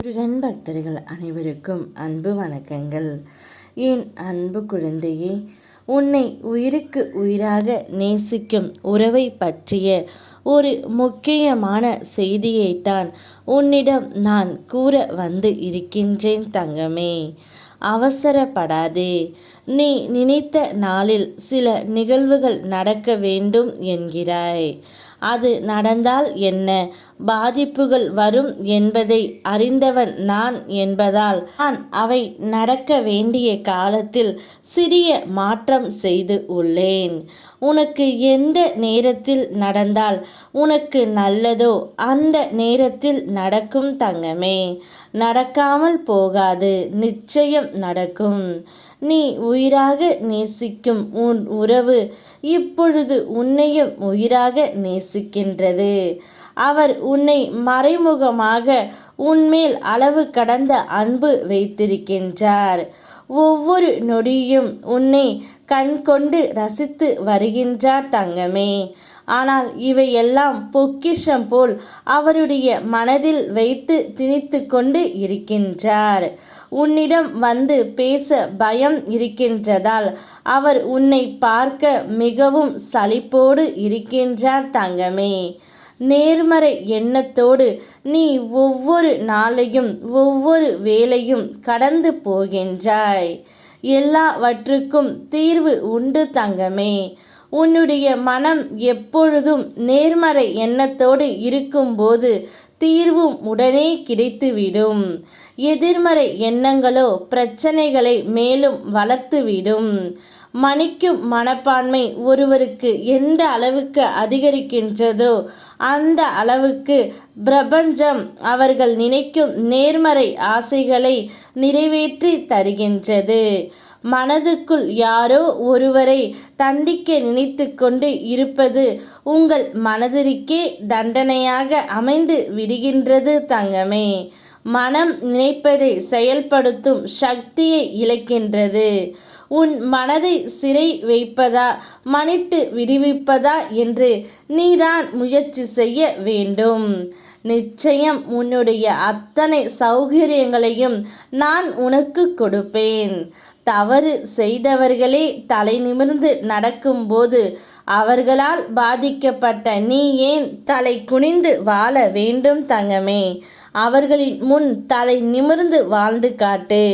முருகன் பக்தர்கள் அனைவருக்கும் அன்பு வணக்கங்கள். என் அன்பு குழந்தையே, உன்னை உயிருக்கு உயிராக நேசிக்கும் உறவை பற்றிய ஒரு முக்கியமான செய்தியைத்தான் உன்னிடம் நான் கூற வந்து இருக்கின்றேன் தங்கமே. அவசரப்படாதே. நீ நினைத்த நாளில் சில நிகழ்வுகள் நடக்க வேண்டும் என்கிறாய். அது நடந்தால் என்ன பாதிப்புகள் வரும் என்பதை அறிந்தவன் நான் என்பதால் நான் அவை நடக்க வேண்டிய காலத்தில் சிறிய மாற்றம் செய்து உள்ளேன். உனக்கு எந்த நேரத்தில் நடந்தால் உனக்கு நல்லதோ அந்த நேரத்தில் நடக்கும் தங்கமே. நடக்காமல் போகாது, நிச்சயம் நடக்கும். நீ உயிராக நேசிக்கும் உன் உறவு இப்பொழுது உன்னையும் உயிராக நேசிக்கின்றது. அவர் உன்னை மறைமுகமாக உன்மேல் அளவு கடந்த அன்பு வைத்திருக்கின்றார். ஒவ்வொரு நொடியும் உன்னை கண்கொண்டு ரசித்து வருகின்றார் தங்கமே. ஆனால் இவையெல்லாம் பொக்கிஷம் போல் அவருடைய மனதில் வைத்து திணித்து கொண்டு இருக்கின்றார். உன்னிடம் வந்து பேச பயம் இருக்கின்றதால் அவர் உன்னை பார்க்க மிகவும் சலிப்போடு இருக்கின்றார் தங்கமே. நேர்மறை எண்ணத்தோடு நீ ஒவ்வொரு நாளையும் ஒவ்வொரு வேளையும் கடந்து போகின்றாய். எல்லாவற்றுக்கும் தீர்வு உண்டு தங்கமே. உன்னுடைய மனம் எப்பொழுதும் நேர்மறை எண்ணத்தோடு இருக்கும்போது தீர்வும் உடனே கிடைத்துவிடும். எதிர்மறை எண்ணங்களோ பிரச்சனைகளை மேலும் வளர்த்துவிடும். மன்னிக்கும் மனப்பான்மை ஒருவருக்கு எந்த அளவுக்கு அதிகரிக்கின்றதோ அந்த அளவுக்கு பிரபஞ்சம் அவர்கள் நினைக்கும் நேர்மறை ஆசைகளை நிறைவேற்றி தருகின்றது. மனதுக்குள் யாரோ ஒருவரை தண்டிக்க நினைத்து கொண்டு இருப்பது உங்கள் மனதிற்கே தண்டனையாக அமைந்து விடுகின்றது தங்கமே. மனம் நினைப்பதை செயல்படுத்தும் சக்தியை இழக்கின்றது. உன் மனதை சிறை வைப்பதா மன்னித்து விடுவிப்பதா என்று நீதான் முயற்சி செய்ய வேண்டும். நிச்சயம் உன்னுடைய அத்தனை சௌகரியங்களையும் நான் உனக்கு கொடுப்பேன். தவறு செய்தவர்களே தலை நிமிர்ந்து நடக்கும்போது அவர்களால் பாதிக்கப்பட்ட நீ ஏன் தலை குனிந்து வாழ வேண்டும் தங்கமே? அவர்களின் முன் தலை நிமிர்ந்து வாழ்ந்து காட்டு.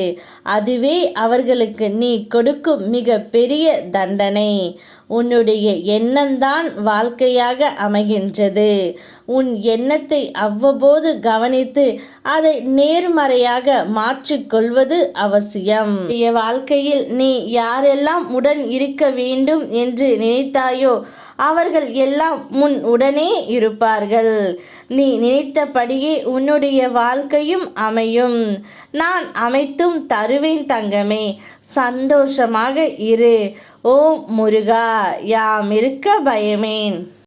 அதுவே அவர்களுக்கு நீ கொடுக்கும் மிக பெரிய தண்டனை. உன்னுடைய எண்ணம்தான் வாழ்க்கையாக அமைகின்றது. உன் எண்ணத்தை அவ்வப்போது கவனித்து அதை நேர்மறையாக மாற்றிக்கொள்வது அவசியம். வாழ்க்கையில் நீ யாரெல்லாம் உடன் இருக்க வேண்டும் என்று நினைத்தாயோ அவர்கள் எல்லாம் முன் உடனே இருப்பார்கள். நீ நினைத்தபடியே உன்னுடைய வாழ்க்கையும் அமையும். நான் அமைத்தும் தருவேன் தங்கமே. சந்தோஷமாக இரு. ஓம் முருகா, யாம் இருக்க பயமேன்.